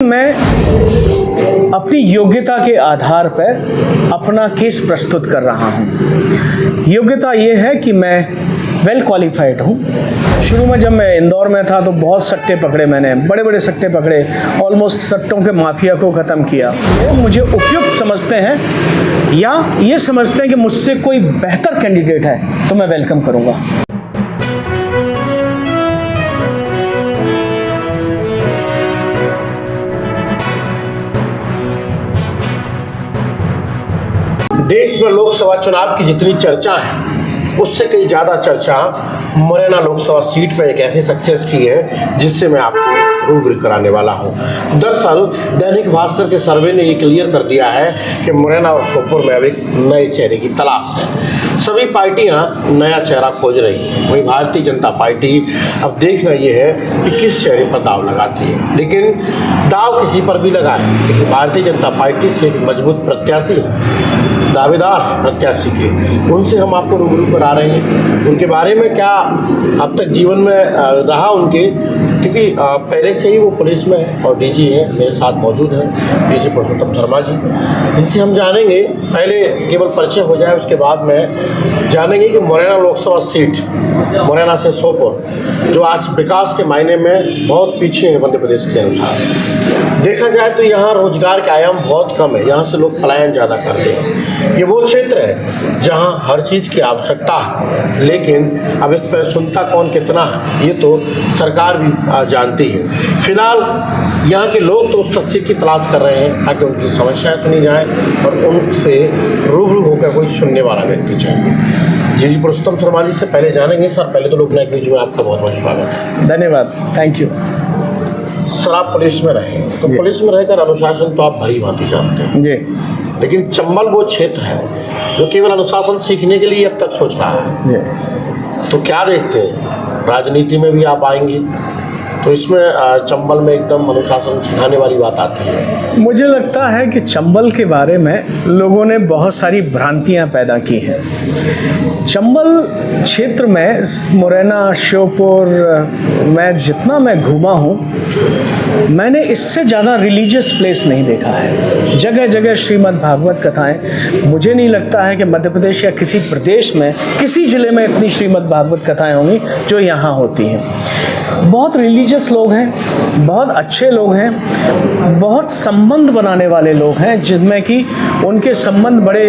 मैं अपनी योग्यता के आधार पर अपना केस प्रस्तुत कर रहा हूँ। योग्यता ये है कि मैं वेल क्वालिफाइड हूँ। शुरू में जब मैं इंदौर में था तो बहुत सट्टे पकड़े, मैंने बड़े बड़े सट्टे पकड़े, ऑलमोस्ट सट्टों के माफिया को ख़त्म किया। लोग मुझे उपयुक्त समझते हैं या ये समझते हैं कि मुझसे कोई बेहतर कैंडिडेट है तो मैं वेलकम करूँगा। देश में लोकसभा चुनाव की जितनी चर्चा है उससे कई ज़्यादा चर्चा मुरैना लोकसभा सीट पर एक ऐसी सक्सेस की है जिससे मैं आपको रूबरू कराने वाला हूं। दरअसल दैनिक भास्कर के सर्वे ने ये क्लियर कर दिया है कि मुरैना और सोपोर में अब एक नए चेहरे की तलाश है। सभी पार्टियां नया चेहरा खोज रही हैं। वही भारतीय जनता पार्टी अब देखना ये है कि किस चेहरे पर दाव लगाती है, लेकिन दाव किसी पर भी लगाए, लेकिन भारतीय जनता पार्टी से एक मजबूत प्रत्याशी दावेदार प्रत्याशी के उनसे हम आपको रूबरू करा रहे हैं। उनके बारे में क्या अब तक जीवन में रहा उनके, क्योंकि पहले से ही वो पुलिस में है और डीजी है, मेरे साथ मौजूद है डीजी पुरुषोत्तम शर्मा जी। इनसे हम जानेंगे, पहले केवल परिचय हो जाए उसके बाद में जानेंगे कि मुरैना लोकसभा सीट मुरैना से सोपोर जो आज विकास के मायने में बहुत पीछे है मध्य प्रदेश के अनुसार, देखा जाए तो यहाँ रोजगार के आयाम बहुत कम है, यहाँ से लोग पलायन ज़्यादा करते हैं। ये वो क्षेत्र है जहाँ हर चीज़ की आवश्यकता है, लेकिन अब इस पर सुनता कौन कितना है ये तो सरकार भी जानती है। फिलहाल यहाँ के लोग तो उस तथ्य की तलाश कर रहे हैं ताकि उनकी समस्याएं सुनी जाए और उनसे रूबरू होकर कोई सुनने वाला व्यक्ति चाहिए। जी पुरुषोत्तम शर्मा जी से पहले जानेंगे। सर पहले तो लोकनायक न्यूज में आपका बहुत बहुत स्वागत है। धन्यवाद, थैंक यू। सर आप पुलिस में रहे तो पुलिस में रहकर अनुशासन तो आप भली भांति जानते हैं जी, लेकिन चंबल वो क्षेत्र है जो केवल अनुशासन सीखने के लिए अब तक सोच रहा है जी। तो क्या देखते हैं, राजनीति में भी आप आएंगे तो इसमें चंबल में एकदम अनुशासन सिखाने वाली बात आती है। मुझे लगता है कि चंबल के बारे में लोगों ने बहुत सारी भ्रांतियां पैदा की हैं। चंबल क्षेत्र में मुरैना श्योपुर में जितना मैं घूमा हूँ, मैंने इससे ज़्यादा रिलीजियस प्लेस नहीं देखा है। जगह जगह श्रीमद् भागवत कथाएं, मुझे नहीं लगता है कि मध्य प्रदेश या किसी प्रदेश में किसी ज़िले में इतनी श्रीमद् भागवत कथाएं होंगी जो यहाँ होती हैं। बहुत रिलीजियस लोग हैं, बहुत अच्छे लोग हैं, बहुत संबंध बनाने वाले लोग हैं जिनमें कि उनके संबंध बड़े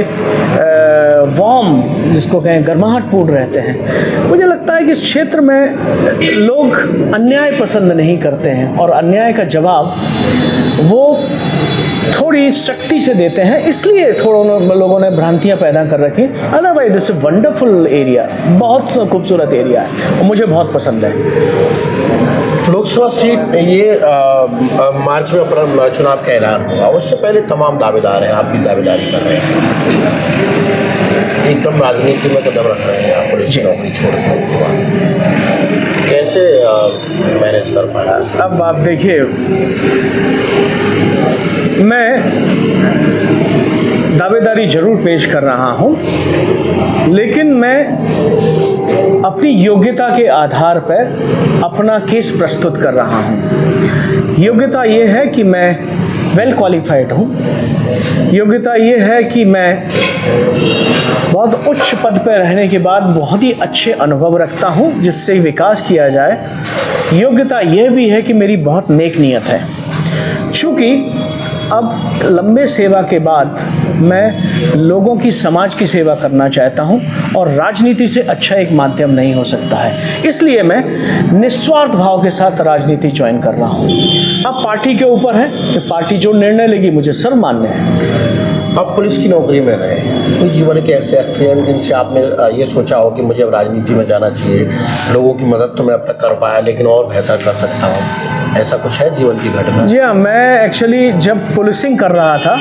वार्म, जिसको कहें गर्माहटपूर्ण रहते हैं। मुझे लगता है कि इस क्षेत्र में लोग अन्याय पसंद नहीं करते हैं और अन्याय का जवाब वो थोड़ी शक्ति से देते हैं, इसलिए थोड़ा लोगों ने भ्रांतियां पैदा कर रखी। अदरवाइज दिस वंडरफुल एरिया, बहुत खूबसूरत एरिया है और मुझे बहुत पसंद है। लोकसभा सीट ये मार्च में अपना चुनाव का ऐलान हुआ, उससे पहले तमाम दावेदार हैं, आप भी दावेदारी कर रहे हैं, एकदम राजनीति में कदम रख रहे हैं, आप पुलिस की नौकरी छोड़ने के बाद कैसे मैनेज कर पाया? अब आप देखिए, मैं दावेदारी जरूर पेश कर रहा हूं, लेकिन मैं अपनी योग्यता के आधार पर अपना केस प्रस्तुत कर रहा हूं। योग्यता ये है कि मैं वेल क्वालिफाइड हूं। योग्यता ये है कि मैं बहुत उच्च पद पर रहने के बाद बहुत ही अच्छे अनुभव रखता हूं जिससे विकास किया जाए। योग्यता यह भी है कि मेरी बहुत नेक नीयत है। चूँकि अब लंबे सेवा के बाद मैं लोगों की, समाज की सेवा करना चाहता हूं और राजनीति से अच्छा एक माध्यम नहीं हो सकता है, इसलिए मैं निस्वार्थ भाव के साथ राजनीति ज्वाइन कर रहा हूं। अब पार्टी के ऊपर है कि पार्टी जो निर्णय लेगी मुझे सर्व मान्य है। अब पुलिस की नौकरी में रहे, कोई जीवन के ऐसे एक्सीडेंट जिनसे आपने ये सोचा हो कि मुझे अब राजनीति में जाना चाहिए, लोगों की मदद तो मैं अब तक कर पाया लेकिन और बेहतर कर सकता हूँ, ऐसा कुछ है जीवन की घटना? जी हाँ, मैं एक्चुअली जब पुलिसिंग कर रहा था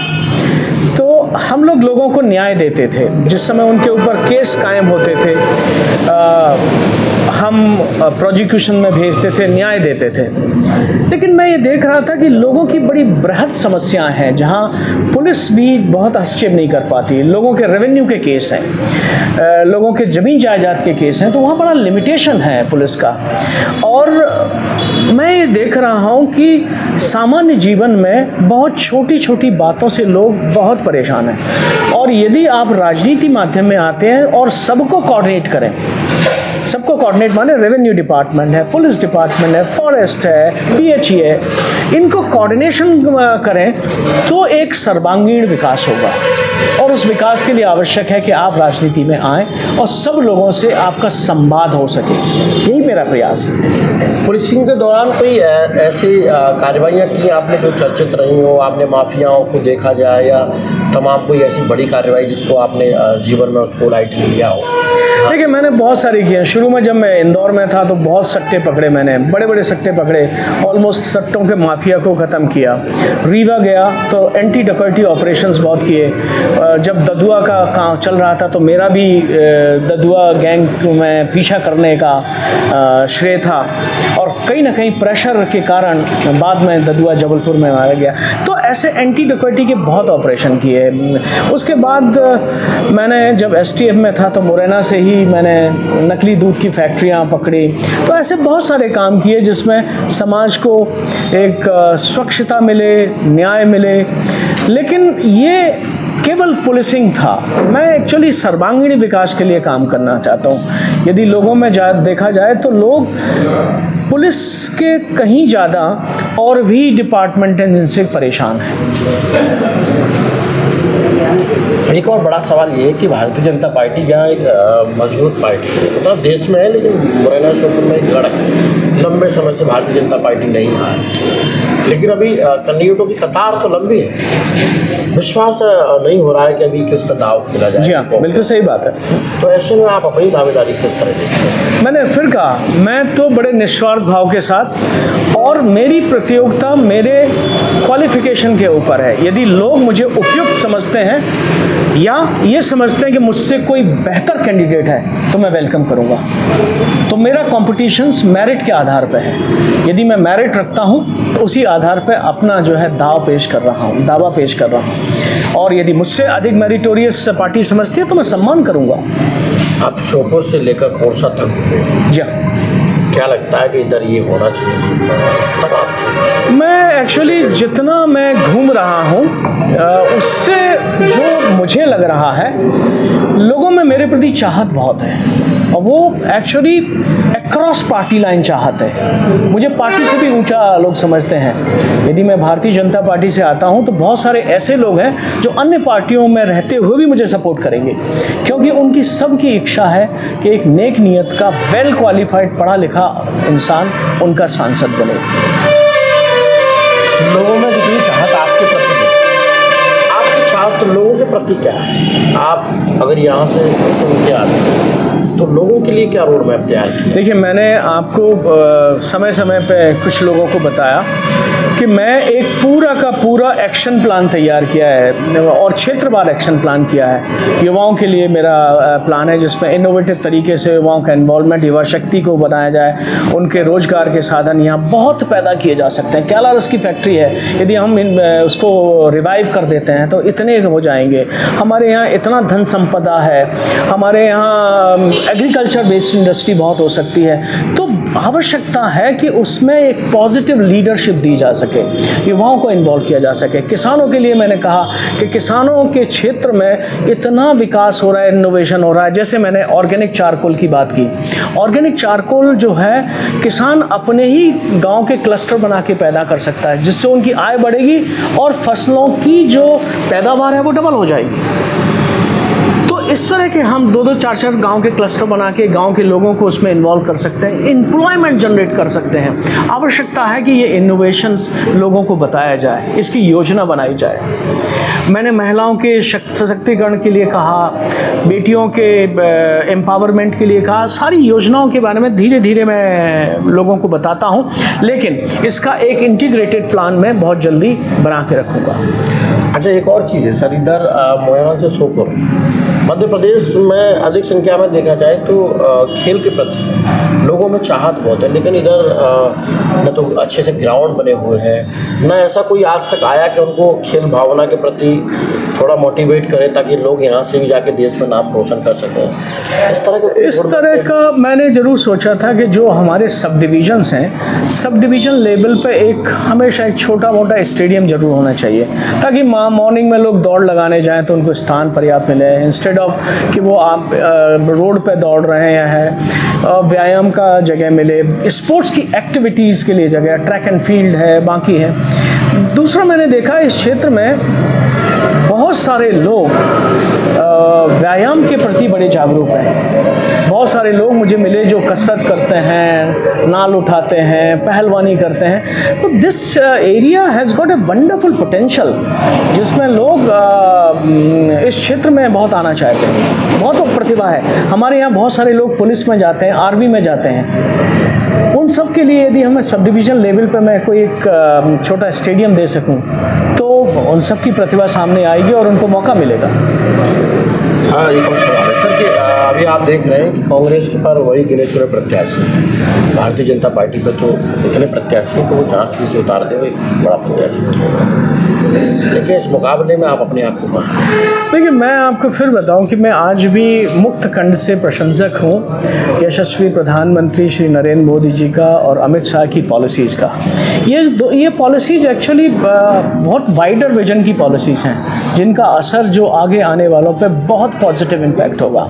तो हम लोग लोगों को न्याय देते थे। जिस समय उनके ऊपर केस कायम होते थे, हम प्रोसिक्यूशन में भेजते थे, न्याय देते थे। लेकिन मैं ये देख रहा था कि लोगों की बड़ी बृहद समस्याएं हैं जहां पुलिस भी बहुत हस्तक्षेप नहीं कर पाती। लोगों के रेवेन्यू के केस हैं, लोगों के ज़मीन जायदाद के केस हैं, तो वहाँ बड़ा लिमिटेशन है पुलिस का। और मैं ये देख रहा हूँ कि सामान्य जीवन में बहुत छोटी छोटी बातों से लोग बहुत परेशान हैं, और यदि आप राजनीति माध्यम में आते हैं और सबको कोऑर्डिनेट करें, सबको कोऑर्डिनेट माने रेवेन्यू डिपार्टमेंट है, पुलिस डिपार्टमेंट है, फॉरेस्ट है, पीएचई है, इनको कोऑर्डिनेशन करें तो एक सर्वांगीण विकास होगा। और उस विकास के लिए आवश्यक है कि आप राजनीति में आएं और सब लोगों से आपका संवाद हो सके। यही मेरा प्रयास है। पुलिसिंग के दौरान कोई ऐसी कार्रवाइयाँ की आपने जो चर्चित रही हो, आपने माफियाओं को देखा जाए या तमाम कोई ऐसी बड़ी कार्रवाई जिसको आपने जीवन में उसको लाइटली लिया हो? देखिए, मैंने बहुत सारी की हैं। शुरू में जब मैं इंदौर में था तो बहुत सट्टे पकड़े, मैंने बड़े बड़े सट्टे पकड़े, ऑलमोस्ट सट्टों के माफिया को ख़त्म किया। रीवा गया तो एंटी डकैती ऑपरेशंस बहुत किए। जब ददुआ का काम चल रहा था तो मेरा भी ददुआ गैंग में पीछा करने का श्रेय था, और कहीं ना कहीं प्रेशर के कारण बाद में ददुआ जबलपुर में मारा गया। तो ऐसे एंटी डकैती के बहुत ऑपरेशन किए। उसके बाद मैंने जब एसटीएफ में था तो मुरैना से ही मैंने नकली दूध की फैक्ट्रियां पकड़ी। तो ऐसे बहुत सारे काम किए जिसमें समाज को एक स्वच्छता मिले, न्याय मिले। लेकिन ये केवल पुलिसिंग था। मैं एक्चुअली सर्वांगीण विकास के लिए काम करना चाहता हूँ। यदि लोगों में देखा जाए तो लोग पुलिस के कहीं ज़्यादा और भी डिपार्टमेंट हैं जिनसे परेशान हैं। एक और बड़ा सवाल ये है कि भारतीय जनता पार्टी यहाँ एक मजबूत पार्टी है, मतलब देश में है, लेकिन मुरैना श्योपुर में एक गढ़ है। लंबे समय से भारतीय जनता पार्टी नहीं है, लेकिन अभी कैंडिडेटों की कतार तो लंबी है। विश्वास नहीं हो रहा है कि अभी किस पर दाव खेला जाए। जी हाँ, बिल्कुल सही बात है। तो ऐसे में आप अपनी दावेदारी किस तरह देखते हैं? मैंने फिर कहा, मैं तो बड़े निस्वार्थ भाव के साथ, और मेरी प्रतियोगिता मेरे क्वालिफिकेशन के ऊपर है। यदि लोग मुझे उपयुक्त समझते हैं या ये समझते हैं कि मुझसे कोई बेहतर कैंडिडेट है तो मैं वेलकम करूंगा। तो मेरा कॉम्पिटिशन्स मेरिट के आधार पर है। यदि मैं मेरिट रखता हूं तो उसी आधार पर अपना जो है दावा पेश कर रहा हूं, और यदि मुझसे अधिक मेरिटोरियस पार्टी समझती है तो मैं सम्मान करूंगा। आप श्योपुर से लेकर कोरसा तक घूमे। जी, क्या लगता है कि इधर ये होना चाहिए? मैं एक्चुअली जितना मैं घूम रहा हूँ उससे जो मुझे लग रहा है, लोगों में मेरे प्रति चाहत बहुत है, और वो एक्चुअली अक्रॉस पार्टी लाइन चाहत है। मुझे पार्टी से भी ऊंचा लोग समझते हैं। यदि मैं भारतीय जनता पार्टी से आता हूं तो बहुत सारे ऐसे लोग हैं जो अन्य पार्टियों में रहते हुए भी मुझे सपोर्ट करेंगे, क्योंकि उनकी सबकी इच्छा है कि एक नेक नीयत का वेल क्वालिफाइड पढ़ा लिखा इंसान उनका सांसद बने। लोगों में जितनी चाहत आपके प्रति है, आपकी चाहत तो लोगों के प्रति क्या है? आप अगर यहाँ से चुन के आते हैं तो लोगों के लिए क्या रोड मैप तैयार किया? देखिए, मैंने आपको समय समय पे कुछ लोगों को बताया कि मैं एक पूरा का पूरा एक्शन प्लान तैयार किया है, और क्षेत्रवार एक्शन प्लान किया है। युवाओं के लिए मेरा प्लान है जिसमें इनोवेटिव तरीके से युवाओं का इन्वॉल्वमेंट, युवा शक्ति को बनाया जाए, उनके रोजगार के साधन यहाँ बहुत पैदा किए जा सकते हैं। केला रस की फैक्ट्री है, यदि हम उसको रिवाइव कर देते हैं तो इतने हो जाएंगे। हमारे यहाँ इतना धन संपदा है, हमारे यहाँ एग्रीकल्चर बेस्ड इंडस्ट्री बहुत हो सकती है। तो आवश्यकता है कि उसमें एक पॉजिटिव लीडरशिप दी जा सके, युवाओं को इन्वॉल्व किया जा सके। किसानों के लिए मैंने कहा कि किसानों के क्षेत्र में इतना विकास हो रहा है, इनोवेशन हो रहा है। जैसे मैंने ऑर्गेनिक चारकोल की बात की। ऑर्गेनिक चारकोल जो है किसान अपने ही गांव के क्लस्टर बना के पैदा कर सकता है, जिससे उनकी आय बढ़ेगी और फसलों की जो पैदावार है वो डबल हो जाएगी। इस तरह के हम 2-2, 4-4 गांव के क्लस्टर बना के गांव के लोगों को उसमें इन्वॉल्व कर सकते हैं, एम्प्लॉयमेंट जनरेट कर सकते हैं। आवश्यकता है कि ये इनोवेशंस लोगों को बताया जाए, इसकी योजना बनाई जाए। मैंने महिलाओं के सशक्तिकरण के लिए कहा, बेटियों के एम्पावरमेंट के लिए कहा। सारी योजनाओं के बारे में धीरे धीरे मैं लोगों को बताता हूँ, लेकिन इसका एक इंटीग्रेटेड प्लान मैं बहुत जल्दी बना के रखूँगा। अच्छा, एक और चीज़ है सर, इधर मुरैना से श्योपुर मध्य प्रदेश में अधिक संख्या में देखा जाए तो खेल के प्रति लोगों में चाहत बहुत है, लेकिन इधर न तो अच्छे से ग्राउंड बने हुए हैं, न ऐसा कोई आज तक आया कि उनको खेल भावना के प्रति थोड़ा मोटिवेट करे ताकि लोग यहाँ से भी जाके देश में नाम रोशन कर सकें। इस तरह का मैंने ज़रूर सोचा था कि जो हमारे सब डिवीजन्स हैं, सब डिवीज़न लेवल पे एक हमेशा एक छोटा मोटा स्टेडियम जरूर होना चाहिए, ताकि मॉर्निंग में लोग दौड़ लगाने जाएं तो उनको स्थान पर्याप्त मिले, इंस्टेड ऑफ कि वो आप रोड पे दौड़ रहे हैं, व्यायाम का जगह मिले, स्पोर्ट्स की एक्टिविटीज़ के लिए जगह, ट्रैक एंड फील्ड है, बाकी है। दूसरा मैंने देखा इस क्षेत्र में बहुत सारे लोग व्यायाम के प्रति बड़े जागरूक हैं। बहुत सारे लोग मुझे मिले जो कसरत करते हैं, नाल उठाते हैं, पहलवानी करते हैं। तो this area has got a wonderful potential, जिसमें लोग इस क्षेत्र में बहुत आना चाहते हैं। बहुत प्रतिभा है हमारे यहाँ। बहुत सारे लोग पुलिस में जाते हैं, आर्मी में जाते हैं। उन सब के लिए यदि हमें सब डिवीज़न लेवल पर मैं कोई एक छोटा स्टेडियम दे सकूं तो उन सब की प्रतिभा सामने आएगी और उनको मौका मिलेगा। हाँ, एक और सवाल है सर कि अभी आप देख रहे हैं कि कांग्रेस के पर वही गिने चुने प्रत्याशी, भारतीय जनता पार्टी पर तो इतने प्रत्याशी को वो झांसी से उतार दे, वो एक बड़ा प्रत्याशी होगा, लेकिन इस मुकाबले में आप अपने आप को कहाँ? देखिए, मैं आपको फिर बताऊं कि मैं आज भी मुक्त खंड से प्रशंसक हूं यशस्वी प्रधानमंत्री श्री नरेंद्र मोदी जी का और अमित शाह की पॉलिसीज़ का। ये पॉलिसीज़ एक्चुअली बहुत वाइडर विजन की पॉलिसीज़ हैं, जिनका असर जो आगे आने वालों पे बहुत पॉजिटिव इम्पैक्ट होगा।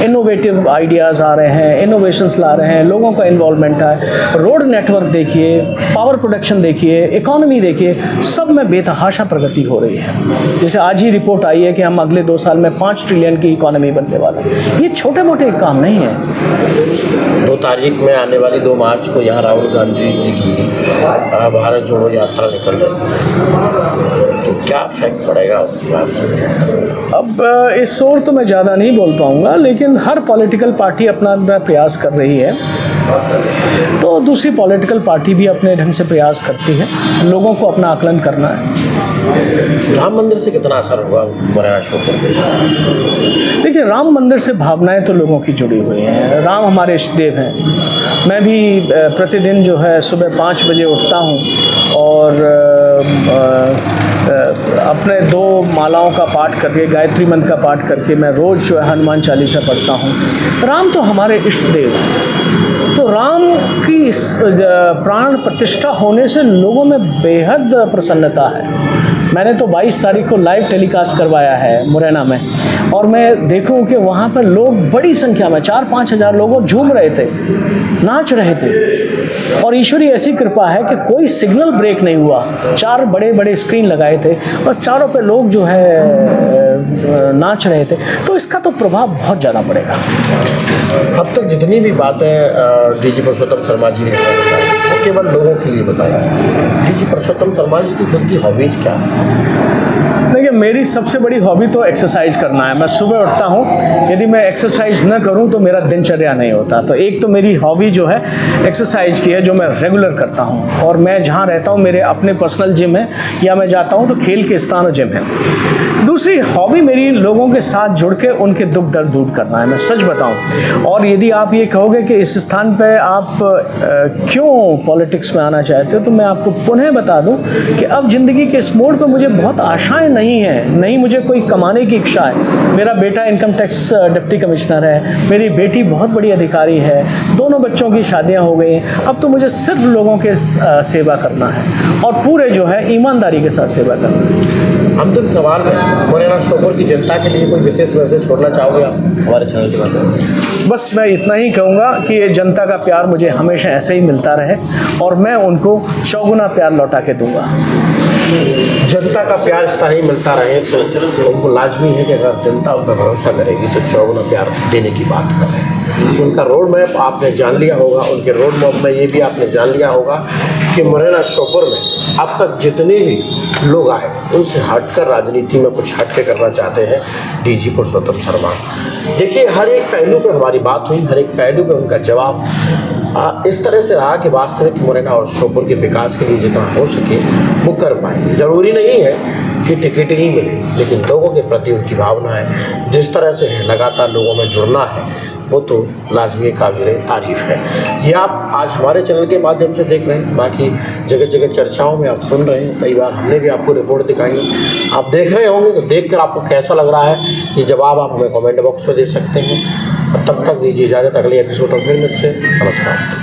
इनोवेटिव आइडियाज़ आ रहे हैं, इनोवेशंस ला रहे हैं, लोगों का इन्वॉल्वमेंट है। रोड नेटवर्क देखिए, पावर प्रोडक्शन देखिए, इकोनॉमी देखिए, सब में बेतहाशा प्रगति हो रही है। जैसे आज ही रिपोर्ट आई है कि हम अगले 2 साल में 5 ट्रिलियन की इकोनॉमी बनने वाला है। ये छोटे मोटे काम नहीं है। 2 तारीख में आने वाली 2 मार्च को यहाँ राहुल गांधी जी की भारत जोड़ो यात्रा निकल रही है, तो क्या इफेक्ट पड़ेगा उसके बाद? अब इस ओर तो मैं ज़्यादा नहीं बोल पाऊँगा, लेकिन हर पॉलिटिकल पार्टी अपना प्रयास कर रही है, तो दूसरी पॉलिटिकल पार्टी भी अपने ढंग से प्रयास करती है। लोगों को अपना आकलन करना है। राम मंदिर से कितना असर हुआ मुरैना श्योपुर पे? देखिए, राम मंदिर से भावनाएं तो लोगों की जुड़ी हुई हैं। राम हमारे इष्ट देव हैं। मैं भी प्रतिदिन जो है सुबह 5 बजे उठता हूँ और अपने 2 मालाओं का पाठ करके, गायत्री मंत्र का पाठ करके मैं रोज़ जो है हनुमान चालीसा पढ़ता हूँ। राम तो हमारे इष्ट देव हैं, तो राम की प्राण प्रतिष्ठा होने से लोगों में बेहद प्रसन्नता है। मैंने तो 22 तारीख को लाइव टेलीकास्ट करवाया है मुरैना में, और मैं देखूं कि वहाँ पर लोग बड़ी संख्या में 4-5 हज़ार लोग झूम रहे थे, नाच रहे थे, और ईश्वर की ऐसी कृपा है कि कोई सिग्नल ब्रेक नहीं हुआ। 4 बड़े बड़े स्क्रीन लगाए थे, बस चारों पे लोग जो है नाच रहे थे। तो इसका तो प्रभाव बहुत ज़्यादा पड़ेगा। अब तक जितनी भी बातें डीजी पुरुषोत्तम शर्मा जी ने बताई, वो केवल लोगों के लिए बताई। डीजी पुरुषोत्तम शर्मा जी की खुद की हॉबीज क्या है? देखिए, मेरी सबसे बड़ी हॉबी तो एक्सरसाइज करना है। मैं सुबह उठता हूँ, यदि मैं एक्सरसाइज न करूँ तो मेरा दिनचर्या नहीं होता। तो एक तो मेरी हॉबी जो है एक्सरसाइज की है, जो मैं रेगुलर करता हूँ, और मैं जहाँ रहता हूँ मेरे अपने पर्सनल जिम है, या मैं जाता हूँ तो खेल के स्थान जिम है। दूसरी हॉबी मेरी लोगों के साथ जुड़ के उनके दुख दर्द दूर करना है, मैं सच बताऊँ। और यदि आप ये कहोगे कि इस स्थान पर आप क्यों पॉलिटिक्स में आना चाहते हो, तो मैं आपको पुनः बता दूँ कि अब ज़िंदगी के इस मोड़ पर मुझे बहुत आशाएँ नहीं है, नहीं मुझे कोई कमाने की इच्छा है। मेरा बेटा इनकम टैक्स डिप्टी कमिश्नर है, मेरी बेटी बहुत बड़ी अधिकारी है, दोनों बच्चों की शादियां हो गई। अब तो मुझे सिर्फ लोगों के सेवा करना है, और पूरे जो है ईमानदारी के साथ सेवा करना है। अंतिम सवाल है, मुरैना श्योपुर की जनता के लिए कोई विशेष मैसेज छोड़ना चाहोगे आप हमारे चैनल के माध्यम? बस मैं इतना ही कहूँगा कि ये जनता का प्यार मुझे हमेशा ऐसे ही मिलता रहे, और मैं उनको चौगुना प्यार लौटा के दूंगा। जनता का प्यार इस तरह ही मिलता रहे तो उनको लाजमी है कि अगर जनता उन पर भरोसा करेगी तो चौगुना प्यार देने की बात करें। उनका रोड मैप आपने जान लिया होगा, उनके रोड मैप में ये भी आपने जान लिया होगा कि मुरैना श्योपुर में अब तक जितने भी लोग आए उनसे हटकर राजनीति में कुछ हटके करना चाहते हैं डीजी पुरुषोत्तम शर्मा। देखिए, हर एक पहलू पे हमारी बात हुई, हर एक पहलू पे उनका जवाब इस तरह से रहा कि वास्तविक मुरैना और श्योपुर के विकास के लिए जितना हो सके वो कर पाएंगे। जरूरी नहीं है कि टिकट ही मिले, लेकिन लोगों के प्रति उनकी भावना है, जिस तरह से है लगातार लोगों में जुड़ना है, वो तो लाजमी काबिल तारीफ़ है। ये आप आज हमारे चैनल के माध्यम से देख रहे हैं, बाकी जगह जगह चर्चाओं में आप सुन रहे हैं, कई बार हमने भी आपको रिपोर्ट दिखाई है, आप देख रहे होंगे। तो देख कर आपको कैसा लग रहा है ये जवाब आप हमें कमेंट बॉक्स में दे सकते हैं। तब तक दीजिए इजाज़त, अगले एपिसोड में फिर मिलते हैं। नमस्कार।